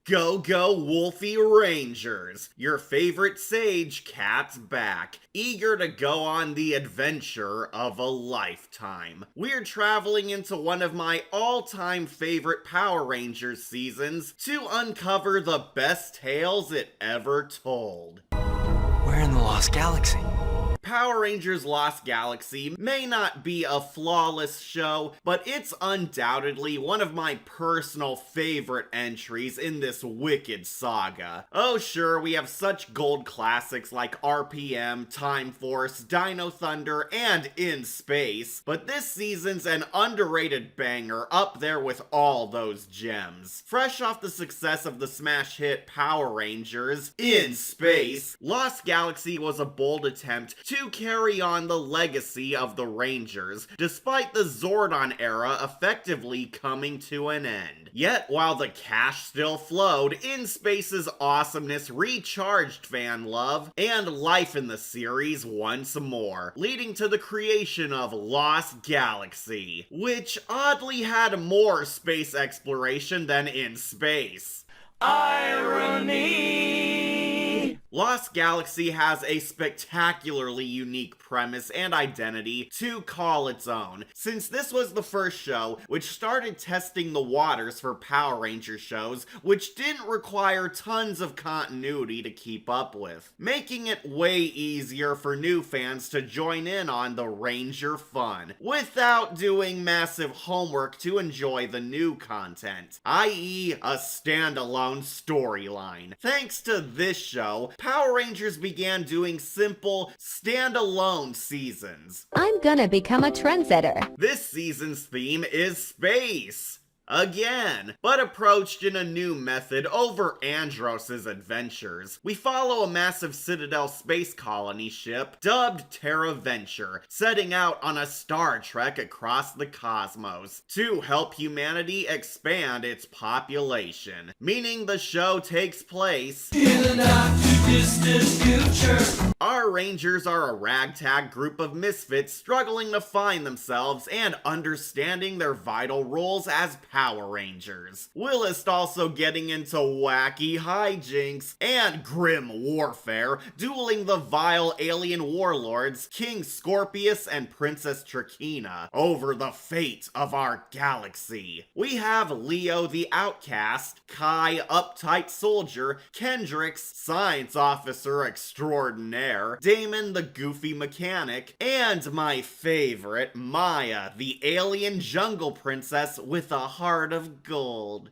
Go, go, Wolfie Rangers! Your favorite sage cat's back, eager to go on the adventure of a lifetime. We're traveling into one of my all-time favorite Power Rangers seasons to uncover the best tales it ever told. We're in the Lost Galaxy. Power Rangers Lost Galaxy may not be a flawless show, but it's undoubtedly one of my personal favorite entries in this wicked saga. Oh sure, we have such gold classics like RPM, Time Force, Dino Thunder, and In Space, but this season's an underrated banger up there with all those gems. Fresh off the success of the smash hit Power Rangers In Space, Lost Galaxy was a bold attempt to carry on the legacy of the Rangers, despite the Zordon era effectively coming to an end. Yet, while the cash still flowed, In Space's awesomeness recharged fan love and life in the series once more, leading to the creation of Lost Galaxy, which oddly had more space exploration than In Space. Irony! Lost Galaxy has a spectacularly unique premise and identity to call its own, since this was the first show which started testing the waters for Power Ranger shows which didn't require tons of continuity to keep up with, making it way easier for new fans to join in on the Ranger fun, without doing massive homework to enjoy the new content, i.e. a standalone storyline. Thanks to this show, Power Rangers began doing simple, standalone seasons. I'm gonna become a trendsetter. This season's theme is space. Again, but approached in a new method over Andros' adventures. We follow a massive Citadel space colony ship dubbed Terra Venture, setting out on a Star Trek across the cosmos to help humanity expand its population, meaning the show takes place In the not too distant future. Our Rangers are a ragtag group of misfits struggling to find themselves and understanding their vital roles as Power Rangers. Willist also getting into wacky hijinks and grim warfare, dueling the vile alien warlords King Scorpius and Princess Trakina over the fate of our galaxy. We have Leo the Outcast, Kai Uptight Soldier, Kendrix Science Officer Extraordinaire, Damon the Goofy Mechanic, and my favorite, Maya, the alien jungle princess with a heart of gold.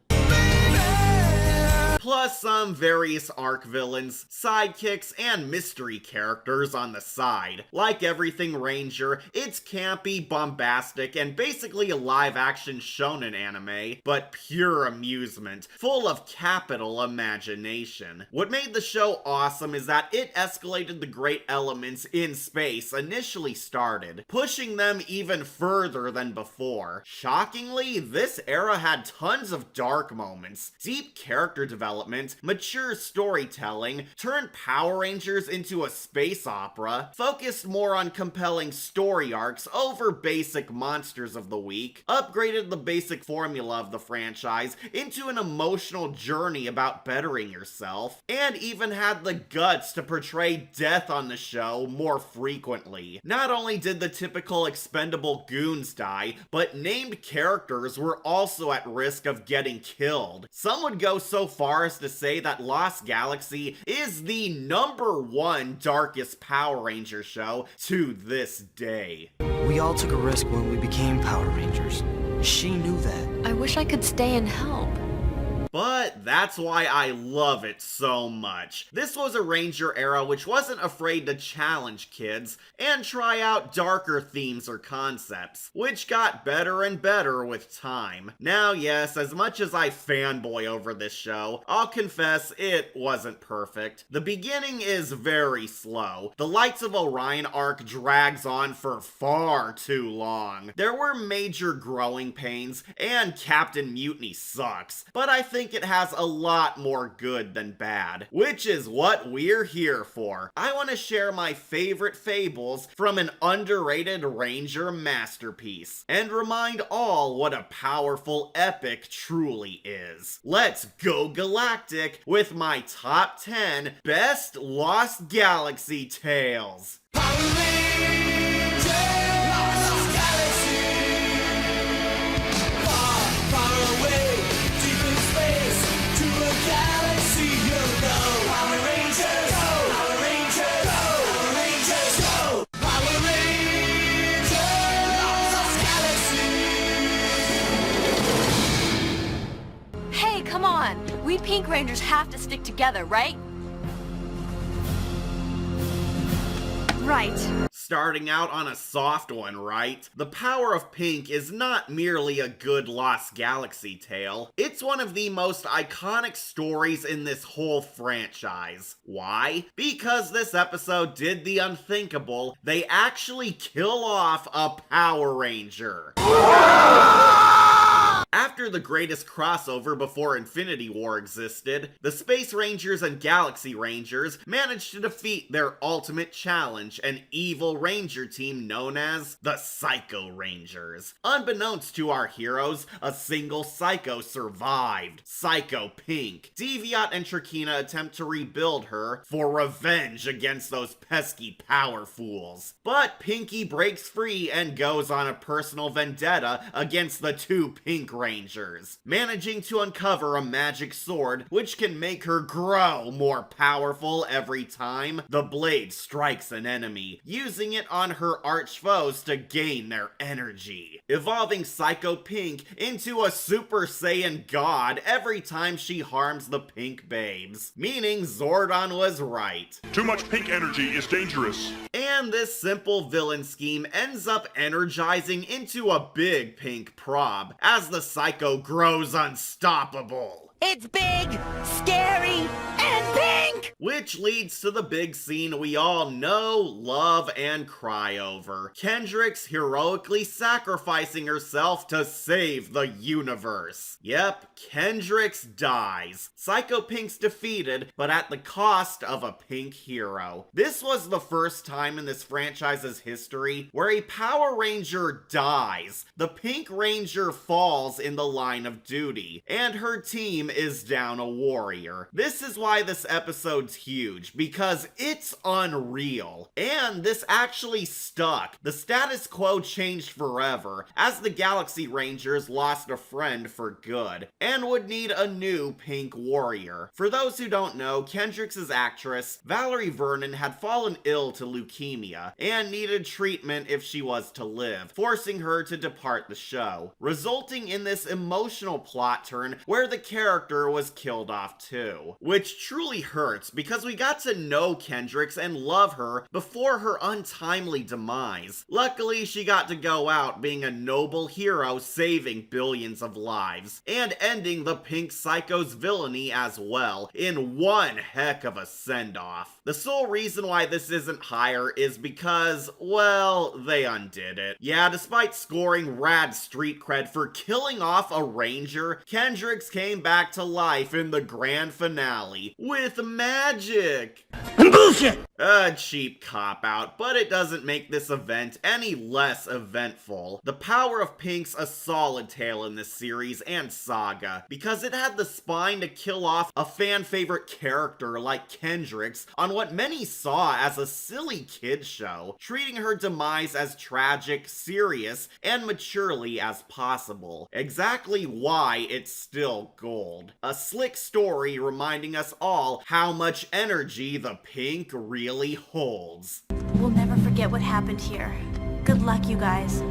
Plus some various arc villains, sidekicks, and mystery characters on the side. Like everything Ranger, it's campy, bombastic, and basically a live-action shonen anime, but pure amusement, full of capital imagination. What made the show awesome is that it escalated the great elements In Space initially started, pushing them even further than before. Shockingly, this era had tons of dark moments, deep character development, mature storytelling, turned Power Rangers into a space opera, focused more on compelling story arcs over basic monsters of the week, upgraded the basic formula of the franchise into an emotional journey about bettering yourself, and even had the guts to portray death on the show more frequently. Not only did the typical expendable goons die, but named characters were also at risk of getting killed. Some would go so far as to say that Lost Galaxy is the #1 darkest Power Ranger show to this day. We all took a risk when we became Power Rangers. She knew that. I wish I could stay and help. But that's why I love it so much. This was a Ranger era which wasn't afraid to challenge kids and try out darker themes or concepts, which got better and better with time. Now yes, as much as I fanboy over this show, I'll confess it wasn't perfect. The beginning is very slow. The Lights of Orion arc drags on for far too long. There were major growing pains, and Captain Mutiny sucks, but I think think it has a lot more good than bad, which is what we're here for. I want to share my favorite fables from an underrated Ranger masterpiece, and remind all what a powerful epic truly is. Let's go galactic with my top 10 best Lost Galaxy tales. Hey, come on! We Pink Rangers have to stick together, right? Right. Starting out on a soft one, right? The power of pink is not merely a good Lost Galaxy tale. It's one of the most iconic stories in this whole franchise. Why? Because this episode did the unthinkable. They actually kill off a Power Ranger. After the greatest crossover before Infinity War existed, the Space Rangers and Galaxy Rangers managed to defeat their ultimate challenge, an evil ranger team known as the Psycho Rangers. Unbeknownst to our heroes, a single Psycho survived, Psycho Pink. Deviant and Traquina attempt to rebuild her for revenge against those pesky power fools. But Pinky breaks free and goes on a personal vendetta against the two Pink Rangers, managing to uncover a magic sword which can make her grow more powerful every time the blade strikes an enemy, using it on her arch foes to gain their energy, evolving Psycho Pink into a Super Saiyan god every time she harms the Pink Babes, meaning Zordon was right. Too much pink energy is dangerous. And this simple villain scheme ends up energizing into a big pink prob as the Psycho grows unstoppable. It's big, scary, and pink! Which leads to the big scene we all know, love, and cry over. Kendrix heroically sacrificing herself to save the universe. Yep, Kendrix dies. Psycho Pink's defeated, but at the cost of a pink hero. This was the first time in this franchise's history where a Power Ranger dies. The Pink Ranger falls in the line of duty, and her team is down a warrior. This is why this episode's huge, because it's unreal. And this actually stuck. The status quo changed forever, as the Galaxy Rangers lost a friend for good, and would need a new Pink Warrior. For those who don't know, Kendrix's actress, Valerie Vernon, had fallen ill to leukemia, and needed treatment if she was to live, forcing her to depart the show, resulting in this emotional plot turn where the character was killed off too. Which truly hurts, because we got to know Kendrix and love her before her untimely demise. Luckily, she got to go out being a noble hero, saving billions of lives, and ending the Pink Psycho's villainy as well, in one heck of a send-off. The sole reason why this isn't higher is because, well, they undid it. Yeah, despite scoring rad street cred for killing off a ranger, Kendrix came back to life in the grand finale with magic. Bullshit! A cheap cop-out, but it doesn't make this event any less eventful. The Power of Pink's a solid tale in this series and saga, because it had the spine to kill off a fan-favorite character like Kendrix on what many saw as a silly kid show, treating her demise as tragic, serious, and maturely as possible. Exactly why it's still gold. A slick story reminding us all how much energy the Pink really holds. We'll never forget what happened here. Good luck, you guys.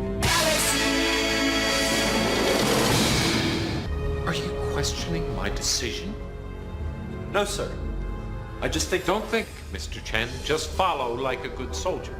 Are you questioning my decision? No, sir. I just think... Don't think, Mr. Chen. Just follow like a good soldier.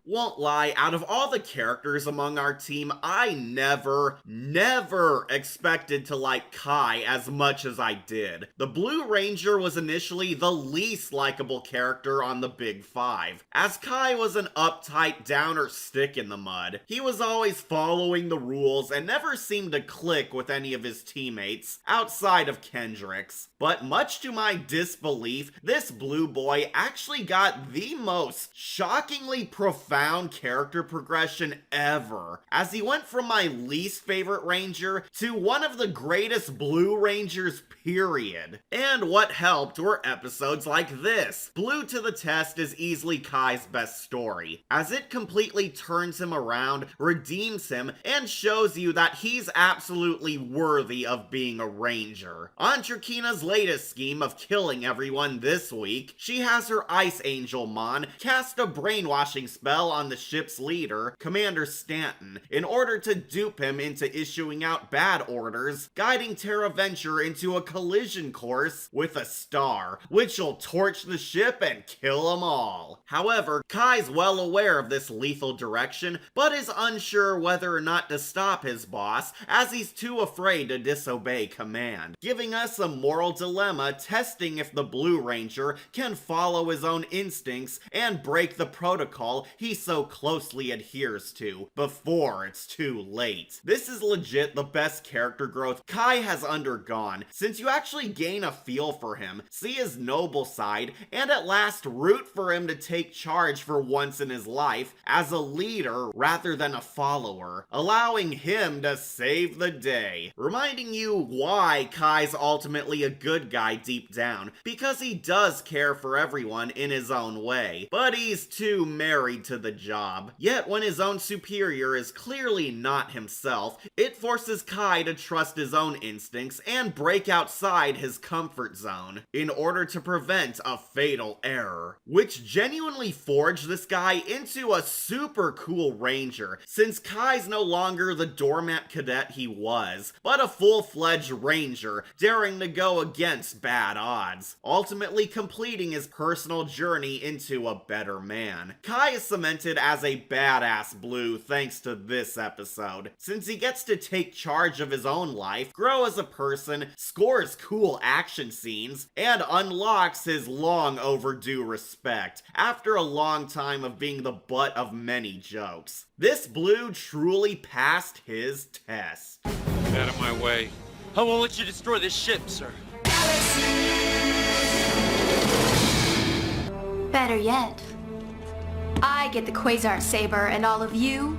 Won't lie, out of all the characters among our team, I never expected to like Kai as much as I did. The Blue Ranger was initially the least likable character on the Big Five, as Kai was an uptight downer stick in the mud. He was always following the rules and never seemed to click with any of his teammates, outside of Kendrick's. But much to my disbelief, this blue boy actually got the most shockingly profound character progression ever, as he went from my least favorite ranger to one of the greatest Blue Rangers, period. And what helped were episodes like this. Blue to the Test is easily Kai's best story, as it completely turns him around, redeems him, and shows you that he's absolutely worthy of being a ranger. On Trakina's latest scheme of killing everyone this week, she has her Ice Angel Mon cast a brainwashing spell on the ship's leader, Commander Stanton, in order to dupe him into issuing out bad orders, guiding Terra Venture into a collision course with a star, which'll torch the ship and kill them all. However, Kai's well aware of this lethal direction, but is unsure whether or not to stop his boss, as he's too afraid to disobey command, giving us a moral dilemma testing if the Blue Ranger can follow his own instincts and break the protocol he so closely adheres to before it's too late. This is legit the best character growth Kai has undergone, since you actually gain a feel for him, see his noble side, and at last root for him to take charge for once in his life as a leader rather than a follower, allowing him to save the day. Reminding you why Kai's ultimately a good guy deep down, because he does care for everyone in his own way, but he's too married to the job. Yet when his own superior is clearly not himself, it forces Kai to trust his own instincts and break outside his comfort zone in order to prevent a fatal error, which genuinely forged this guy into a super cool ranger, since Kai's no longer the doormat cadet he was, but a full-fledged ranger daring to go against bad odds, ultimately completing his personal journey into a better man. Kai is cemented as a badass blue thanks to this episode, since he gets to take charge of his own life, grow as a person, scores cool action scenes, and unlocks his long overdue respect after a long time of being the butt of many jokes. This blue truly passed his test. Get out of my way. I won't let you destroy this ship, sir. Better yet, I get the Quasar Saber and all of you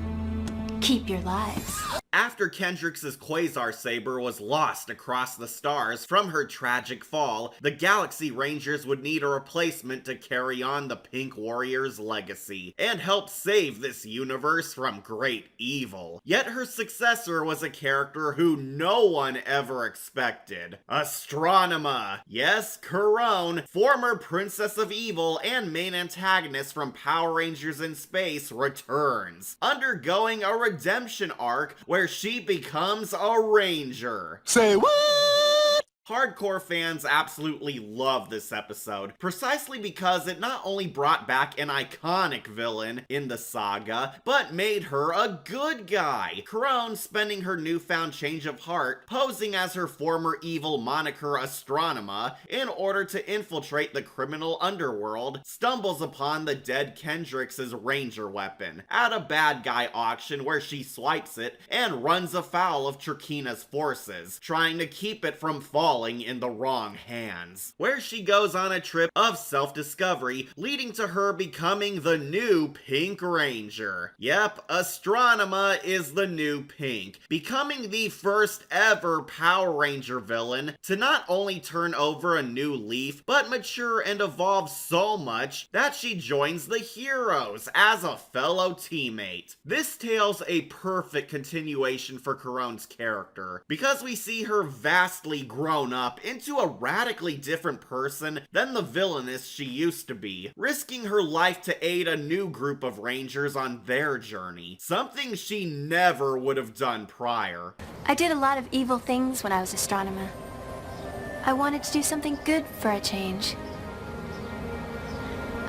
keep your lives. After Kendrick's Quasar Saber was lost across the stars from her tragic fall, the Galaxy Rangers would need a replacement to carry on the Pink Warrior's legacy and help save this universe from great evil. Yet her successor was a character who no one ever expected. Astronomer! Yes, Corone, former Princess of Evil and main antagonist from Power Rangers in Space, returns, undergoing a redemption arc where she becomes a ranger. Say what? Hardcore fans absolutely love this episode, precisely because it not only brought back an iconic villain in the saga, but made her a good guy. Corone, spending her newfound change of heart, posing as her former evil moniker Astronomer in order to infiltrate the criminal underworld, stumbles upon the dead Kendrick's ranger weapon at a bad guy auction where she swipes it and runs afoul of Trakina's forces, trying to keep it from falling in the wrong hands, where she goes on a trip of self-discovery, leading to her becoming the new Pink Ranger. Yep, Astronomer is the new Pink, becoming the first ever Power Ranger villain to not only turn over a new leaf, but mature and evolve so much that she joins the heroes as a fellow teammate. This tale's a perfect continuation for Corone's character, because we see her vastly grown up into a radically different person than the villainess she used to be, risking her life to aid a new group of rangers on their journey, something she never would have done prior. I did a lot of evil things when I was Astronomer. I wanted to do something good for a change.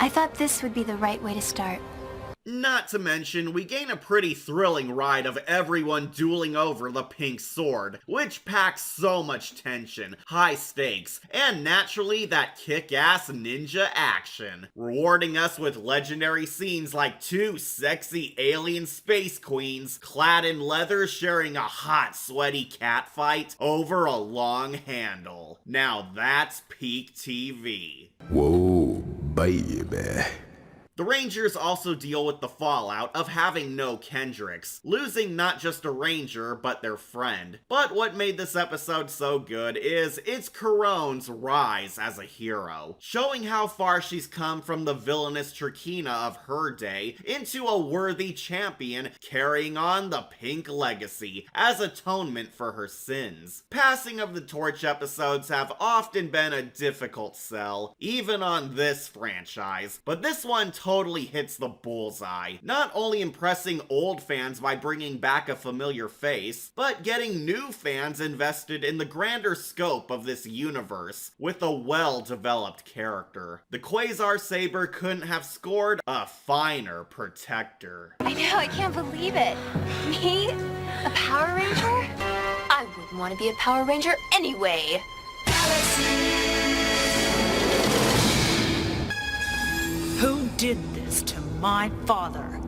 I thought this would be the right way to start. Not to mention, we gain a pretty thrilling ride of everyone dueling over the pink sword, which packs so much tension, high stakes, and naturally that kick-ass ninja action, rewarding us with legendary scenes like two sexy alien space queens clad in leather sharing a hot sweaty cat fight over a long handle. Now that's peak TV. Whoa, baby. The Rangers also deal with the fallout of having no Kendricks, losing not just a Ranger, but their friend. But what made this episode so good is it's Coron's rise as a hero, showing how far she's come from the villainous Traquina of her day into a worthy champion carrying on the Pink legacy as atonement for her sins. Passing of the torch episodes have often been a difficult sell, even on this franchise, but this one totally hits the bullseye, not only impressing old fans by bringing back a familiar face, but getting new fans invested in the grander scope of this universe with a well-developed character. The Quasar Saber couldn't have scored a finer protector. I know, I can't believe it. Me? A Power Ranger? I wouldn't want to be a Power Ranger anyway. Who did this to my father?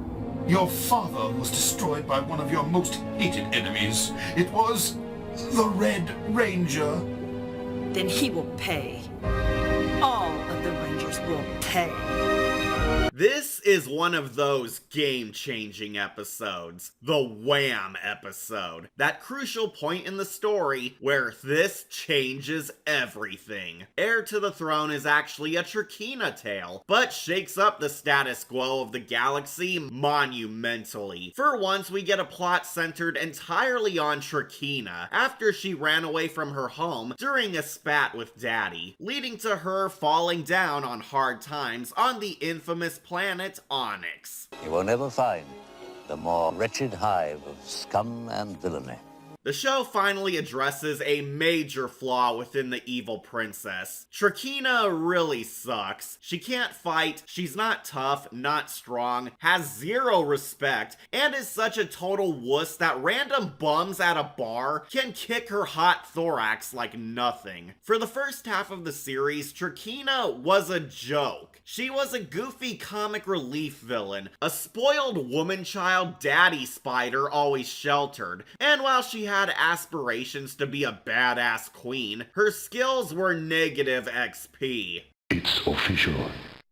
Your father was destroyed by one of your most hated enemies. It was the Red Ranger. Then he will pay. All of the Rangers will pay. This is one of those game-changing episodes. The Wham episode. That crucial point in the story where this changes everything. Heir to the Throne is actually a Traquina tale, but shakes up the status quo of the galaxy monumentally. For once, we get a plot centered entirely on Traquina after she ran away from her home during a spat with Daddy, leading to her falling down on hard times on the infamous planet Onyx. You will never find the more wretched hive of scum and villainy. The show finally addresses a major flaw within the evil princess. Traquina really sucks. She can't fight, she's not tough, not strong, has zero respect, and is such a total wuss that random bums at a bar can kick her hot thorax like nothing. For the first half of the series, Traquina was a joke. She was a goofy comic relief villain, a spoiled woman child daddy spider always sheltered, and while she had aspirations to be a badass queen, her skills were negative XP. It's official.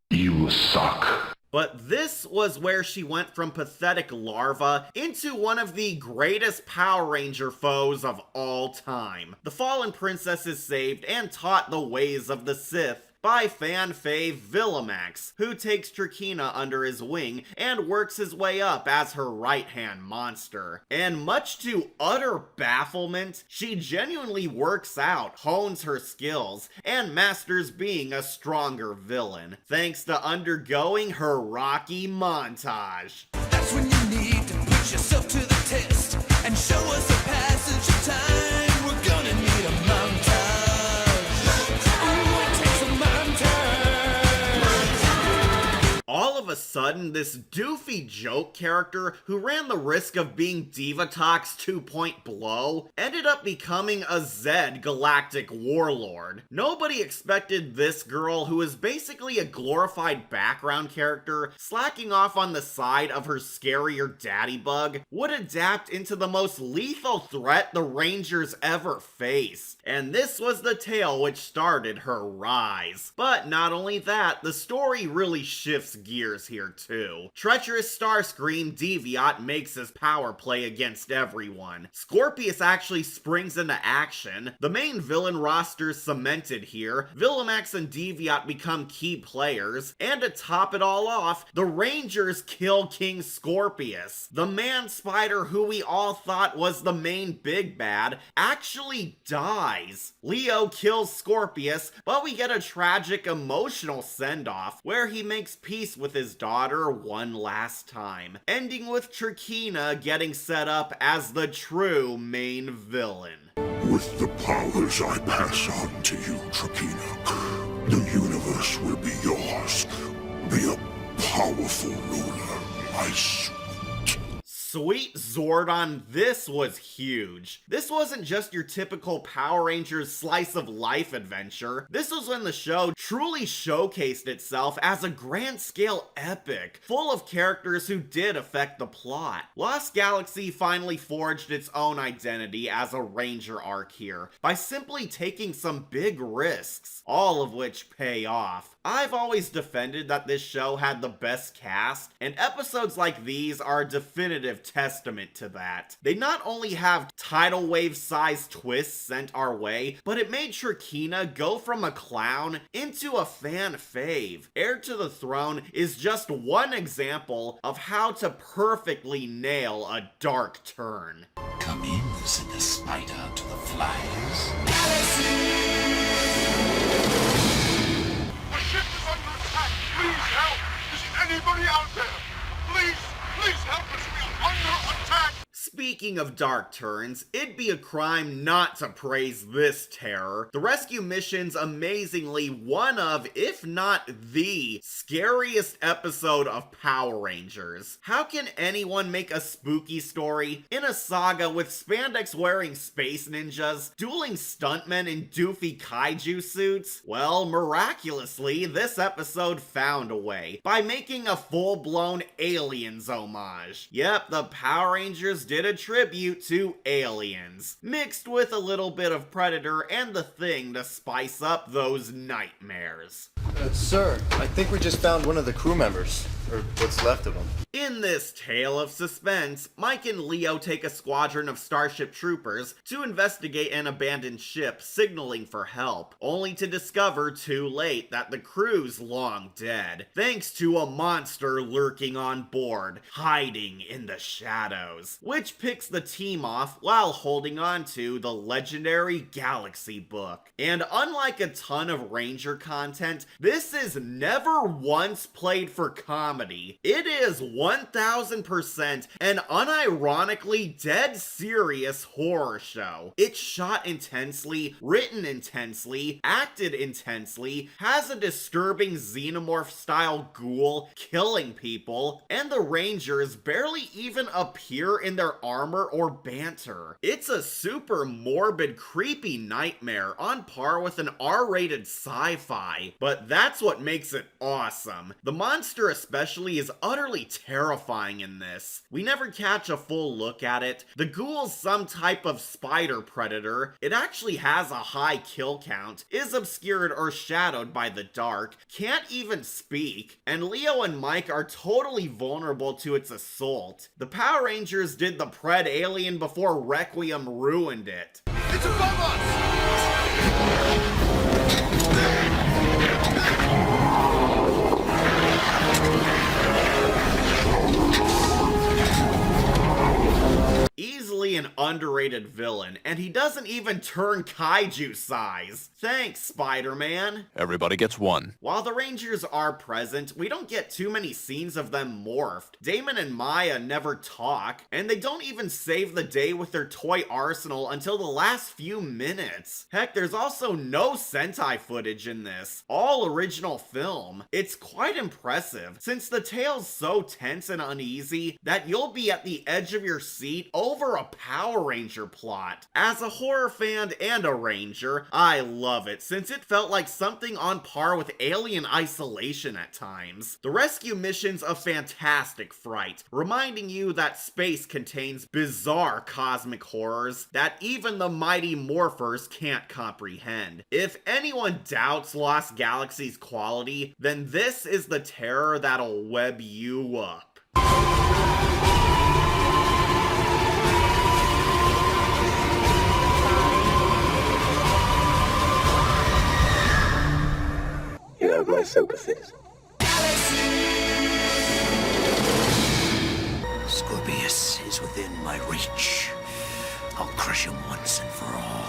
You suck. But this was where she went from pathetic larva into one of the greatest Power Ranger foes of all time. The fallen princess is saved and taught the ways of the Sith by fan fave Villamax, who takes Traquina under his wing and works his way up as her right-hand monster. And much to utter bafflement, she genuinely works out, hones her skills, and masters being a stronger villain, thanks to undergoing her rocky montage. That's when you need to put yourself to the test and show us the passage of time. We're gonna need a montage. All of a sudden, this doofy joke character who ran the risk of being Divatox 2 Blow ended up becoming a Zed galactic warlord. Nobody expected this girl, who is basically a glorified background character, slacking off on the side of her scarier daddy bug, would adapt into the most lethal threat the Rangers ever faced. And this was the tale which started her rise. But not only that, the story really shifts gears here too. Treacherous Starscream Deviant makes his power play against everyone. Scorpius actually springs into action. The main villain roster's cemented here. Villamax and Deviant become key players. And to top it all off, the Rangers kill King Scorpius. The man spider who we all thought was the main big bad actually dies. Leo kills Scorpius, but we get a tragic emotional send-off where he makes peace with his daughter one last time, ending with Traquina getting set up as the true main villain. With the powers I pass on to you, Traquina, the universe will be yours. Be a powerful ruler. my suit. Sweet Zordon, this was huge. This wasn't just your typical Power Rangers slice of life adventure. This was when the show truly showcased itself as a grand scale epic, full of characters who did affect the plot. Lost Galaxy finally forged its own identity as a Ranger arc here, by simply taking some big risks, all of which pay off. I've always defended that this show had the best cast, and episodes like these are a definitive testament to that. They not only have tidal wave sized twists sent our way, but it made Shrekina go from a clown into a fan fave. Heir to the Throne is just one example of how to perfectly nail a dark turn. Come in, said the spider to the flies. Please help! Is anybody out there? Please help us! We are under attack! Speaking of dark turns, it'd be a crime not to praise this terror. The rescue mission's amazingly one of, if not the, scariest episode of Power Rangers. How can anyone make a spooky story in a saga with spandex-wearing space ninjas, dueling stuntmen in doofy kaiju suits? Well, miraculously, this episode found a way, by making a full-blown Aliens homage. Yep, the Power Rangers did a tribute to Aliens, mixed with a little bit of Predator and The Thing to spice up those nightmares. Sir, I think we just found one of the crew members, or what's left of them. In this tale of suspense, Mike and Leo take a squadron of Starship Troopers to investigate an abandoned ship signaling for help, only to discover too late that the crew's long dead, thanks to a monster lurking on board, hiding in the shadows, which picks the team off while holding on to the legendary Galaxy book. And unlike a ton of Ranger content, this is never once played for comedy. It is 1000% an unironically dead serious horror show. It's shot intensely, written intensely, acted intensely, has a disturbing xenomorph style ghoul killing people, and the Rangers barely even appear in their armor or banter. It's a super morbid, creepy nightmare on par with an R-rated sci-fi, but that's what makes it awesome. The monster especially is utterly terrifying in this. We never catch a full look at it. The ghoul's some type of spider predator. It actually has a high kill count, is obscured or shadowed by the dark, can't even speak, and Leo and Mike are totally vulnerable to its assault. The Power Rangers did the Pred alien before Requiem ruined it. It's above us! Easily an underrated villain, and he doesn't even turn kaiju size. Thanks, Spider-Man. Everybody gets one. While the Rangers are present, we don't get too many scenes of them morphed. Damon and Maya never talk, and they don't even save the day with their toy arsenal until the last few minutes. Heck, there's also no Sentai footage in this. All original film. It's quite impressive, since the tale's so tense and uneasy that you'll be at the edge of your seat over a Power Ranger plot. As a horror fan and a Ranger, I love it, since it felt like something on par with Alien Isolation at times. The rescue mission's a fantastic fright, reminding you that space contains bizarre cosmic horrors that even the mighty morphers can't comprehend. If anyone doubts Lost Galaxy's quality, then this is the terror that'll web you up. You have my sympathies. Scorpius is within my reach. I'll crush him once and for all.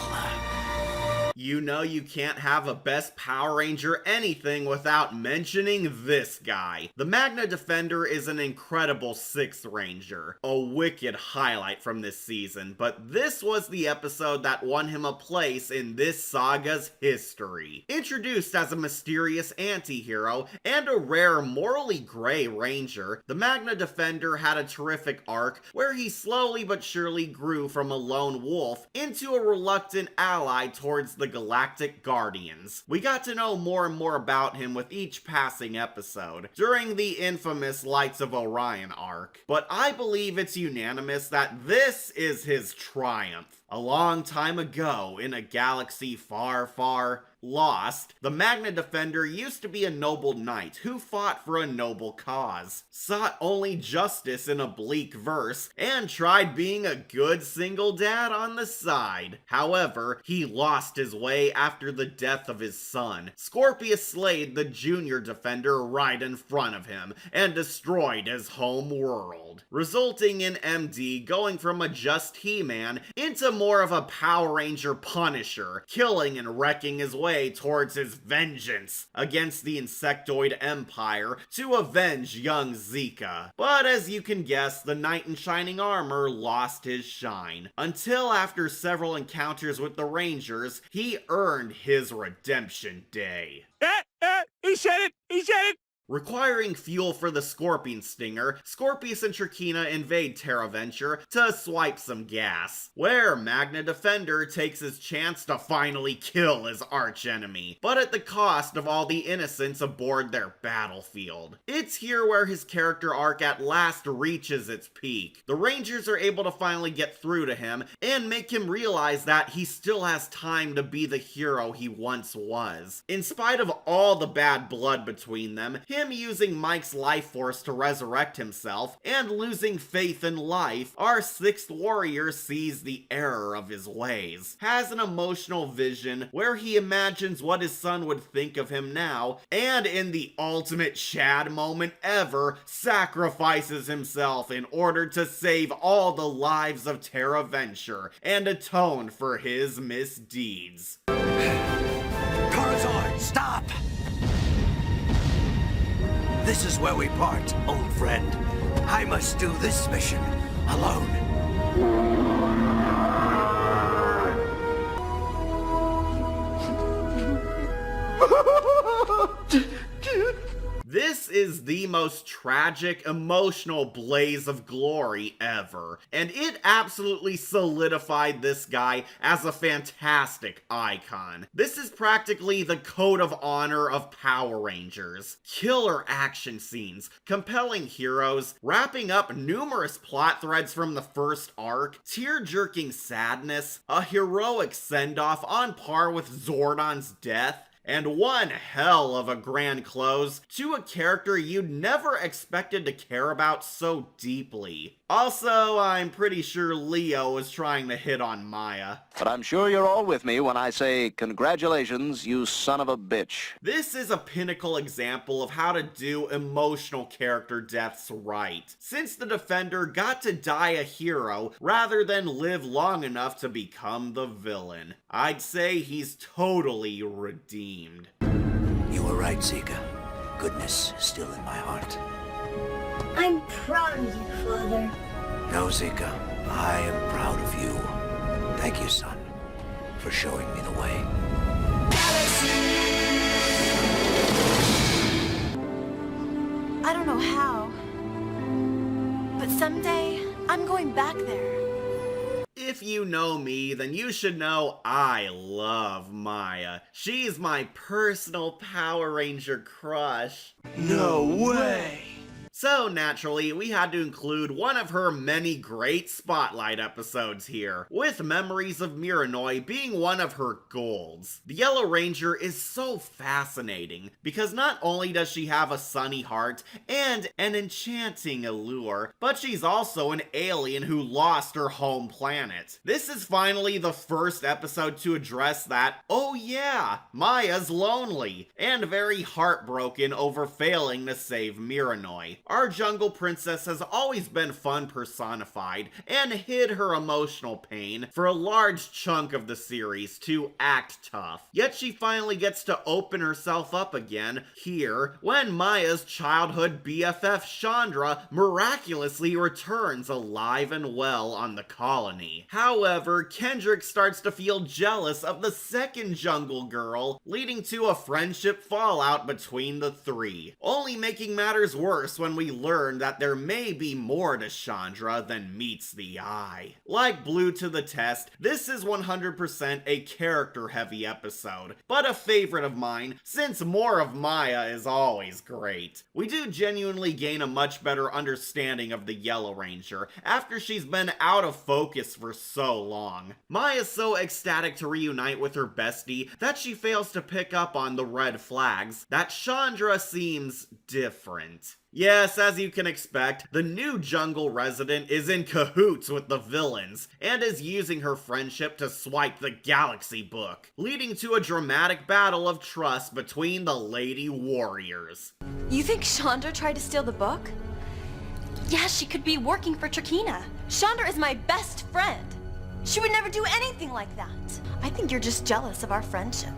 You know you can't have a Best Power Ranger anything without mentioning this guy. The Magna Defender is an incredible 6th Ranger, a wicked highlight from this season, but this was the episode that won him a place in this saga's history. Introduced as a mysterious anti-hero and a rare morally gray Ranger, the Magna Defender had a terrific arc where he slowly but surely grew from a lone wolf into a reluctant ally towards the Galactic Guardians. We got to know more and more about him with each passing episode, during the infamous Lights of Orion arc. But I believe it's unanimous that this is his triumph. A long time ago, in a galaxy far, far lost, the Magna Defender used to be a noble knight who fought for a noble cause, sought only justice in a bleak verse, and tried being a good single dad on the side. However, he lost his way after the death of his son. Scorpius slayed the junior Defender right in front of him and destroyed his home world, resulting in MD going from a just He-Man into more of a Power Ranger Punisher, killing and wrecking his way towards his vengeance against the Insectoid Empire to avenge young Zika. But as you can guess, the knight in shining armor lost his shine, until after several encounters with the Rangers, he earned his redemption day. He said it! He said it! Requiring fuel for the Scorpion Stinger, Scorpius and Trakina invade TerraVenture to swipe some gas, where Magna Defender takes his chance to finally kill his archenemy, but at the cost of all the innocents aboard their battlefield. It's here where his character arc at last reaches its peak. The Rangers are able to finally get through to him and make him realize that he still has time to be the hero he once was. In spite of all the bad blood between them, him using Mike's life force to resurrect himself, and losing faith in life, our 6th warrior sees the error of his ways, has an emotional vision where he imagines what his son would think of him now, and in the ultimate Chad moment ever, sacrifices himself in order to save all the lives of TerraVenture and atone for his misdeeds. Corazon, stop! This is where we part, old friend. I must do this mission alone. This is the most tragic, emotional blaze of glory ever, and it absolutely solidified this guy as a fantastic icon. This is practically the code of honor of Power Rangers. Killer action scenes, compelling heroes, wrapping up numerous plot threads from the first arc, tear-jerking sadness, a heroic send-off on par with Zordon's death, and one hell of a grand close to a character you'd never expected to care about so deeply. Also, I'm pretty sure Leo was trying to hit on Maya. But I'm sure you're all with me when I say congratulations, you son of a bitch. This is a pinnacle example of how to do emotional character deaths right, since the Defender got to die a hero rather than live long enough to become the villain. I'd say he's totally redeemed. You were right, Zika. Goodness is still in my heart. I'm proud of you, Father. No, Zika. I am proud of you. Thank you, son, for showing me the way. I don't know how, but someday I'm going back there. If you know me, then you should know I love Maya. She's my personal Power Ranger crush. No way! So naturally, we had to include one of her many great spotlight episodes here, with Memories of Miranoi being one of her golds. The Yellow Ranger is so fascinating, because not only does she have a sunny heart and an enchanting allure, but she's also an alien who lost her home planet. This is finally the first episode to address that, oh yeah, Maya's lonely, and very heartbroken over failing to save Miranoi. Our jungle princess has always been fun personified and hid her emotional pain for a large chunk of the series to act tough. Yet she finally gets to open herself up again here when Maya's childhood BFF Chandra miraculously returns alive and well on the colony. However, Kendrick starts to feel jealous of the second jungle girl, leading to a friendship fallout between the three, only making matters worse when we learn that there may be more to Chandra than meets the eye. Like Blue to the Test, this is 100% a character-heavy episode, but a favorite of mine since more of Maya is always great. We do genuinely gain a much better understanding of the Yellow Ranger after she's been out of focus for so long. Maya's so ecstatic to reunite with her bestie that she fails to pick up on the red flags that Chandra seems different. Yes, as you can expect, the new jungle resident is in cahoots with the villains, and is using her friendship to swipe the galaxy book, leading to a dramatic battle of trust between the Lady Warriors. You think Chandra tried to steal the book? Yeah, she could be working for Trakina. Chandra is my best friend. She would never do anything like that. I think you're just jealous of our friendship.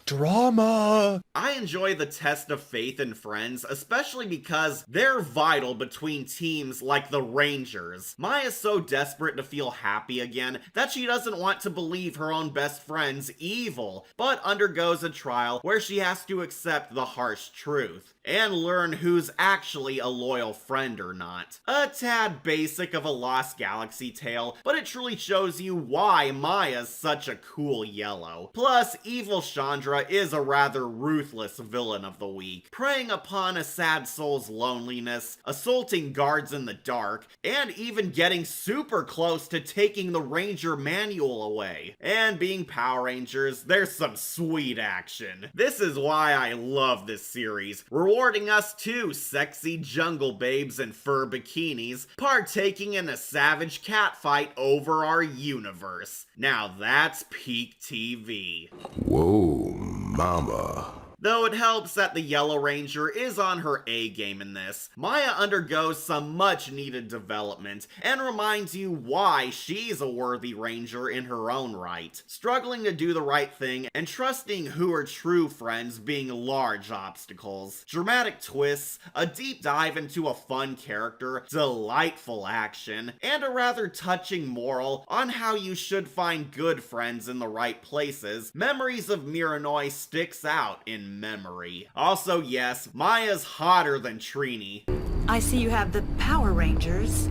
Drama! I enjoy the test of faith in friends, especially because they're vital between teams like the Rangers. Maya's so desperate to feel happy again that she doesn't want to believe her own best friend's evil, but undergoes a trial where she has to accept the harsh truth and learn who's actually a loyal friend or not. A tad basic of a Lost Galaxy tale, but it truly shows you why Maya's such a cool yellow. Plus, evil Chandra is a rather ruthless villain of the week, preying upon a sad soul's loneliness, assaulting guards in the dark, and even getting super close to taking the Ranger manual away. And being Power Rangers, there's some sweet action. This is why I love this series, rewarding us two sexy jungle babes in fur bikinis, partaking in a savage cat fight over our universe. Now that's peak TV. Whoa, mama. Though it helps that the Yellow Ranger is on her A game in this, Maya undergoes some much needed development and reminds you why she's a worthy Ranger in her own right, struggling to do the right thing and trusting who are true friends being large obstacles. Dramatic twists, a deep dive into a fun character, delightful action, and a rather touching moral on how you should find good friends in the right places. Memories of Miranoi sticks out in memory. Also, yes, Maya's hotter than Trini. I see you have the Power Rangers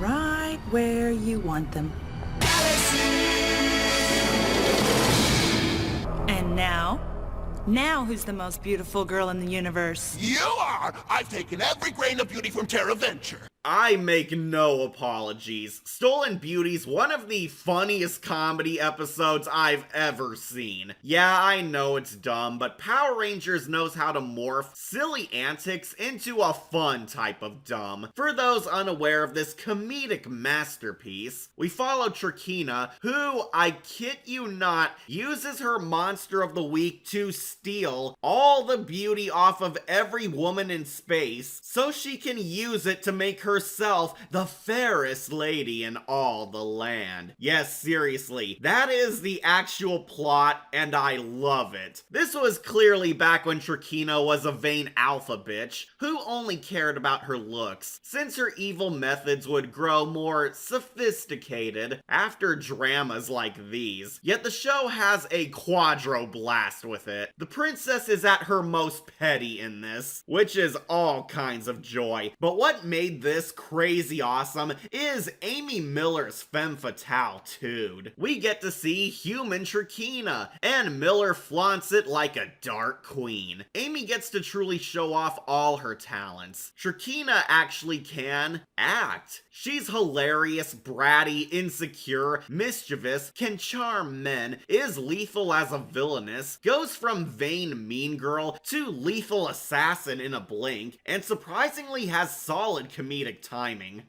right where you want them. And now who's the most beautiful girl in the universe? You are! I've taken every grain of beauty from Terra Venture. I make no apologies. Stolen Beauty's one of the funniest comedy episodes I've ever seen. Yeah, I know it's dumb, but Power Rangers knows how to morph silly antics into a fun type of dumb. For those unaware of this comedic masterpiece, we follow Trakina, who, I kid you not, uses her Monster of the Week to steal all the beauty off of every woman in space so she can use it to make herself the fairest lady in all the land. Yes, seriously, that is the actual plot, and I love it. This was clearly back when Trakina was a vain alpha bitch who only cared about her looks, since her evil methods would grow more sophisticated after dramas like these. Yet the show has a quadro blast with it. The princess is at her most petty in this, which is all kinds of joy. But what made this crazy awesome is Amy Miller's femme fatale tude. We get to see human Trakina, and Miller flaunts it like a dark queen. Amy gets to truly show off all her talents. Trakina actually can act. She's hilarious, bratty, insecure, mischievous, can charm men, is lethal as a villainess, goes from vain mean girl to lethal assassin in a blink, and surprisingly has solid comedic timing.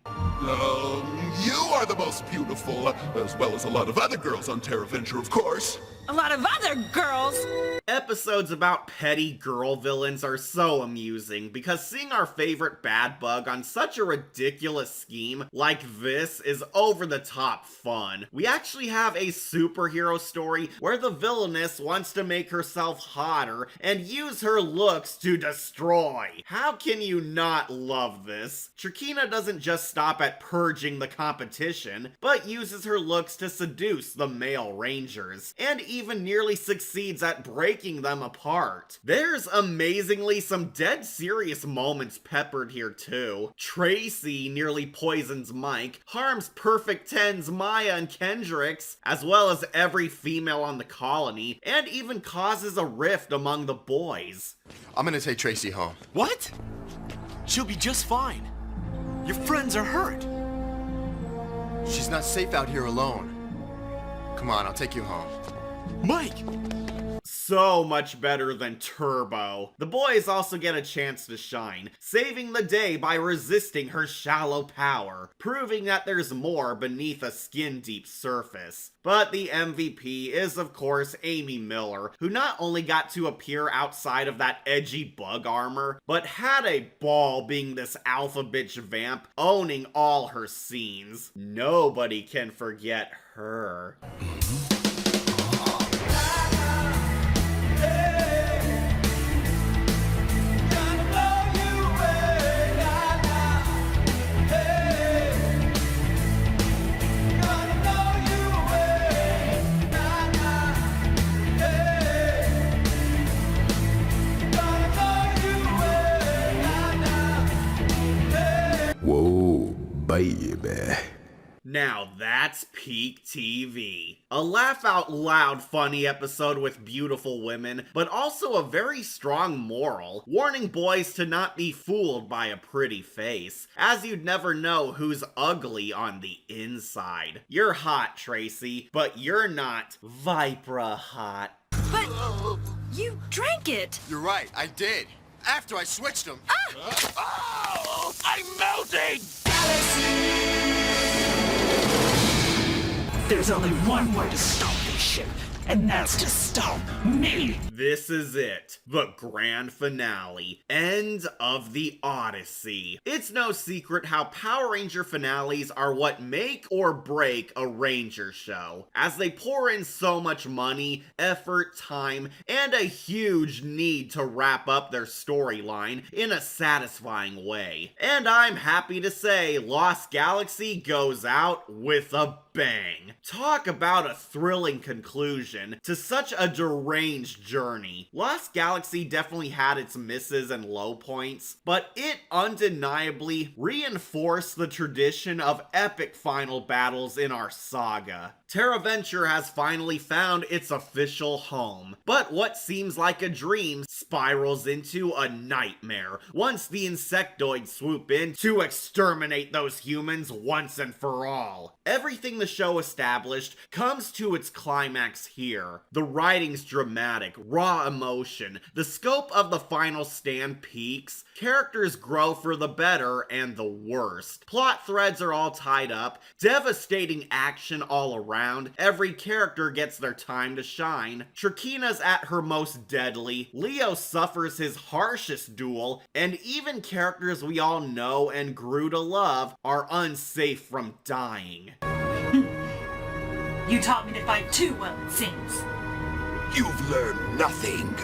You are the most beautiful, as well as a lot of other girls on Terra Venture, of course. a lot of other girls. Episodes about petty girl villains are so amusing because seeing our favorite bad bug on such a ridiculous scheme like this is over the top fun. We actually have a superhero story where the villainess wants to make herself hotter and use her looks to destroy. How can you not love this? Traquina doesn't just stop at purging the competition, but uses her looks to seduce the male rangers, and even nearly succeeds at breaking them apart. There's amazingly some dead serious moments peppered here too. Tracy nearly poisons Mike, harms Perfect Ten's Maya and Kendricks, as well as every female on the colony, and even causes a rift among the boys. I'm gonna take Tracy home. What? She'll be just fine. Your friends are hurt. She's not safe out here alone. Come on, I'll take you home. Mike! So much better than Turbo. The boys also get a chance to shine, saving the day by resisting her shallow power, proving that there's more beneath a skin-deep surface. But the MVP is, of course, Amy Miller, who not only got to appear outside of that edgy bug armor, but had a ball being this alpha bitch vamp, owning all her scenes. Nobody can forget her. Whoa, baby. Now that's peak TV. A laugh out loud funny episode with beautiful women, but also a very strong moral, warning boys to not be fooled by a pretty face, as you'd never know who's ugly on the inside. You're hot, Tracy, but you're not Vipra hot. But you drank it. You're right, I did. After I switched them. Oh, I'm melting! There's only one way to stop this ship, and that's to stop me! This is it. The grand finale. End of the Odyssey. It's no secret how Power Ranger finales are what make or break a Ranger show, as they pour in so much money, effort, time, and a huge need to wrap up their storyline in a satisfying way. And I'm happy to say Lost Galaxy goes out with a bang. Talk about a thrilling conclusion to such a deranged journey. Lost Galaxy definitely had its misses and low points, but it undeniably reinforced the tradition of epic final battles in our saga. TerraVenture has finally found its official home, but what seems like a dream spirals into a nightmare once the insectoids swoop in to exterminate those humans once and for all. Everything the show established comes to its climax here. The writing's dramatic, raw emotion, the scope of the final stand peaks, characters grow for the better and the worst. Plot threads are all tied up, devastating action all around, every character gets their time to shine. Traquina's at her most deadly, Leo suffers his harshest duel, and even characters we all know and grew to love are unsafe from dying. You taught me to fight too well, it seems. You've learned nothing.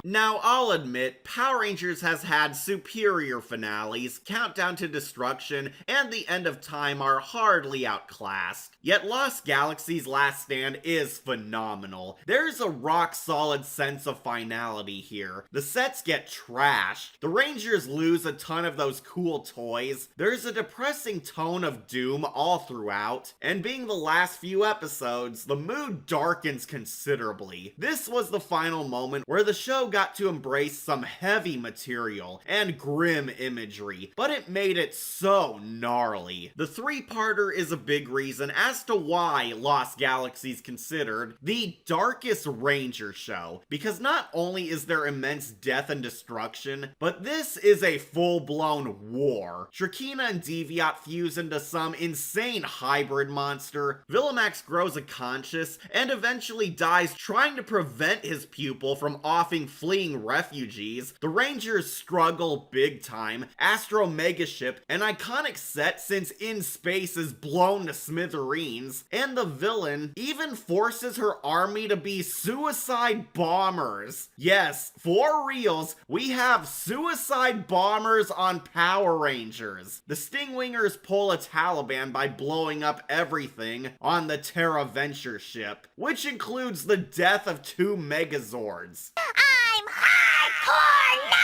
Now, I'll admit, Power Rangers has had superior finales, Countdown to Destruction, and The End of Time are hardly outclassed. Yet Lost Galaxy's Last Stand is phenomenal. There's a rock-solid sense of finality here. The sets get trashed. The Rangers lose a ton of those cool toys. There's a depressing tone of doom all throughout. And being the last few episodes, the mood darkens considerably. This was the final moment where the show got got to embrace some heavy material and grim imagery, but it made it so gnarly. The three-parter is a big reason as to why Lost Galaxy is considered the darkest Ranger show, because not only is there immense death and destruction, but this is a full-blown war. Trakeena and Deviat fuse into some insane hybrid monster, Villamax grows a conscience, and eventually dies trying to prevent his pupil from offing fleeing refugees. The Rangers struggle big time, Astro Megaship, an iconic set since In Space is blown to smithereens, and the villain even forces her army to be suicide bombers. Yes, for reals, we have suicide bombers on Power Rangers. The Stingwingers pull a Taliban by blowing up everything on the Terra Venture ship, which includes the death of 2 Megazords. I'm hardcore now!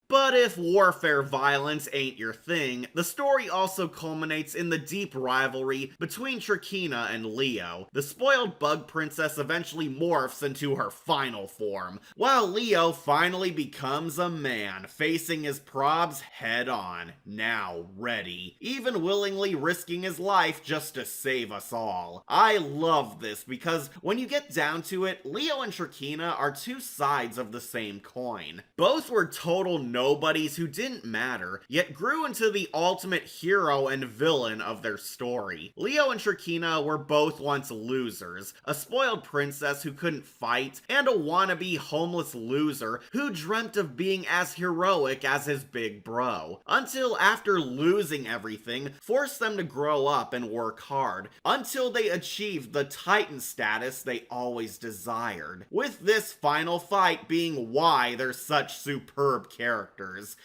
But if warfare violence ain't your thing, the story also culminates in the deep rivalry between Trakeena and Leo. The spoiled bug princess eventually morphs into her final form, while Leo finally becomes a man, facing his probs head on, now ready, even willingly risking his life just to save us all. I love this because when you get down to it, Leo and Trakeena are two sides of the same coin. Both were total nobodies who didn't matter, yet grew into the ultimate hero and villain of their story. Leo and Trakeena were both once losers, a spoiled princess who couldn't fight, and a wannabe homeless loser who dreamt of being as heroic as his big bro, until after losing everything, forced them to grow up and work hard, until they achieved the Titan status they always desired, with this final fight being why they're such superb characters.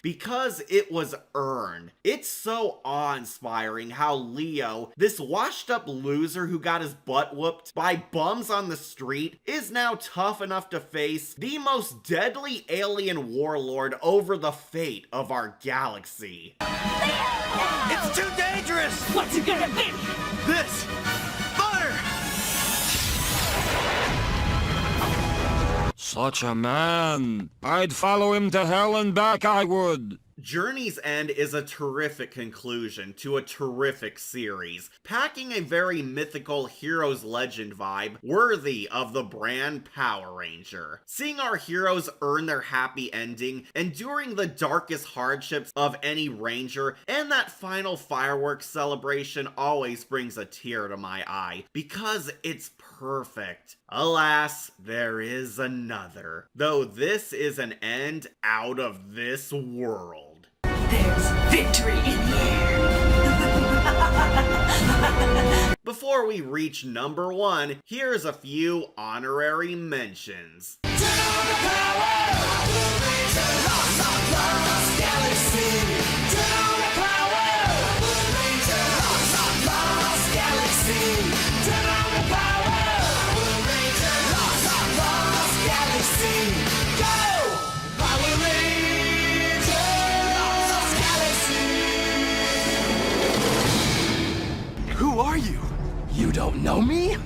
Because it was earned. It's so awe-inspiring how Leo, this washed-up loser who got his butt whooped by bums on the street, is now tough enough to face the most deadly alien warlord over the fate of our galaxy. It's too dangerous! What's it gonna be? This! Fire! Such a man. I'd follow him to hell and back, I would. Journey's End is a terrific conclusion to a terrific series, packing a very mythical hero's legend vibe worthy of the brand Power Ranger. Seeing our heroes earn their happy ending, enduring the darkest hardships of any Ranger, and that final fireworks celebration always brings a tear to my eye, because it's perfect. Alas, there is another, though this is an end out of this world. There's victory in here. Before we reach number 1, here's a few honorary mentions. Who are you? You don't know me?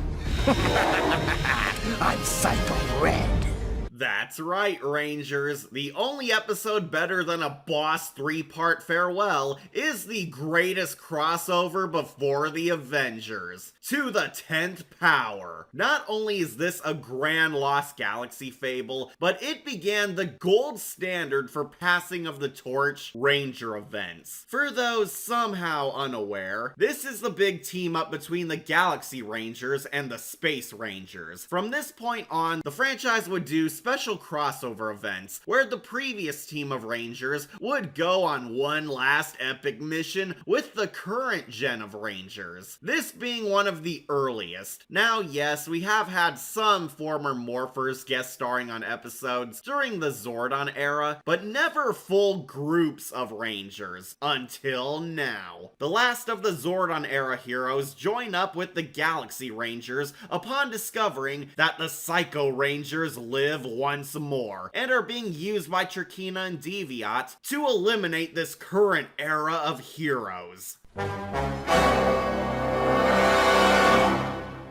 I'm Psycho Red. That's right, Rangers. The only episode better than a boss 3-part farewell is the greatest crossover before the Avengers. To the 10th power. Not only is this a grand Lost Galaxy fable, but it began the gold standard for passing of the torch Ranger events. For those somehow unaware, this is the big team up between the Galaxy Rangers and the Space Rangers. From this point on, the franchise would do special crossover events, where the previous team of Rangers would go on one last epic mission with the current gen of Rangers. This being one of the earliest. Now, yes, we have had some former Morphers guest starring on episodes during the Zordon era, but never full groups of Rangers, until now. The last of the Zordon era heroes join up with the Galaxy Rangers upon discovering that the Psycho Rangers live once more, and are being used by Trakeena and Deviat to eliminate this current era of heroes.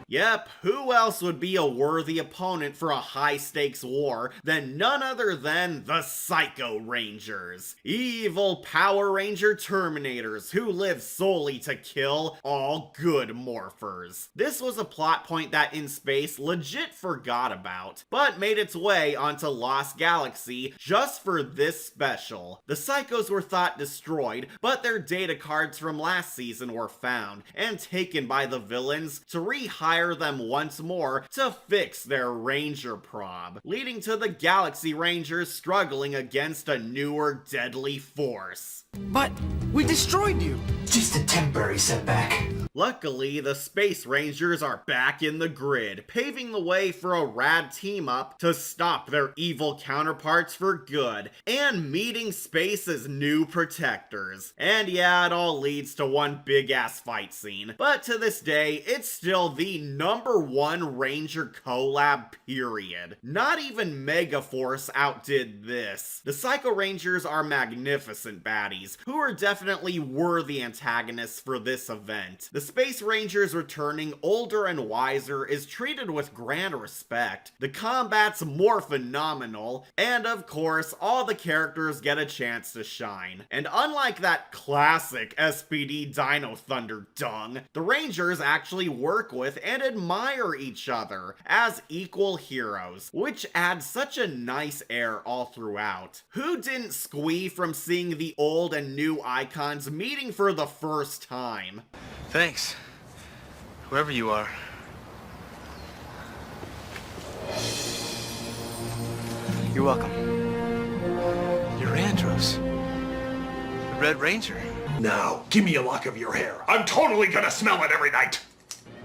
Yep, who else would be a worthy opponent for a high-stakes war than none other than the Psycho Rangers? Evil Power Ranger Terminators who live solely to kill all good morphers. This was a plot point that In Space legit forgot about, but made its way onto Lost Galaxy just for this special. The Psychos were thought destroyed, but their data cards from last season were found and taken by the villains to rehire them once more to fix their Ranger prob, leading to the Galaxy Rangers struggling against a newer deadly force. But we destroyed you! Just a temporary setback. Luckily, the Space Rangers are back in the grid, paving the way for a rad team-up to stop their evil counterparts for good, and meeting Space's new protectors. And yeah, it all leads to one big-ass fight scene, but to this day, it's still the #1 Ranger collab, period. Not even Megaforce outdid this. The Psycho Rangers are magnificent baddies, who are definitely worthy antagonists for this event. The Space Rangers returning older and wiser is treated with grand respect. The combat's more phenomenal, and of course, all the characters get a chance to shine. And unlike that classic SPD Dino Thunder dung, the Rangers actually work with and admire each other as equal heroes, which adds such a nice air all throughout. Who didn't squee from seeing the old and new icons meeting for the first time? Thanks. Whoever you are. You're welcome. You're Andros. The Red Ranger. Now, give me a lock of your hair. I'm totally gonna smell it every night.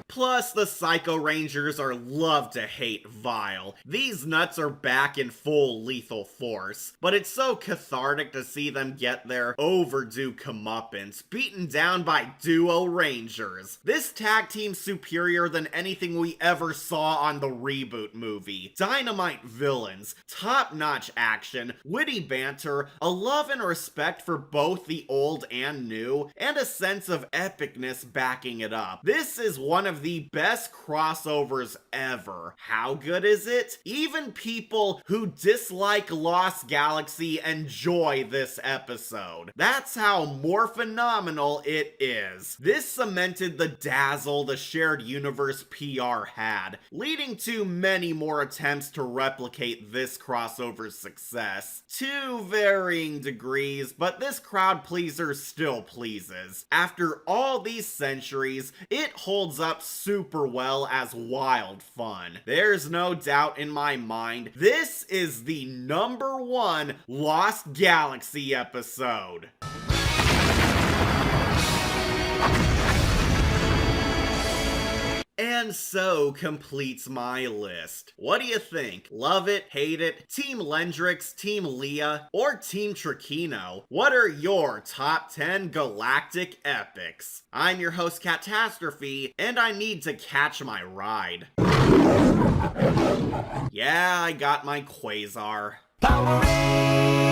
Plus, the Psycho Rangers are love to hate vile. These nuts are back in full lethal force, but it's so cathartic to see them get their overdue comeuppance beaten down by duo Rangers. This tag team's superior than anything we ever saw on the reboot movie. Dynamite villains, top-notch action, witty banter, a love and respect for both the old and new, and a sense of epicness backing it up. This is one of the best crossovers ever. How good is it? Even people who dislike Lost Galaxy enjoy this episode. That's how more phenomenal it is. This cemented the dazzle the shared universe PR had, leading to many more attempts to replicate this crossover's success. To varying degrees, but this crowd pleaser still pleases. After all these centuries, it holds up super well as wild fun. There's no doubt in my mind, this is the #1 Lost Galaxy episode. And so completes my list. What do you think? Love it? Hate it? Team Lendrix, Team Leah, or Team Triquino? What are your top 10 galactic epics? I'm your host, Catastrophe, and I need to catch my ride. Yeah, I got my Quasar. Power Rangers!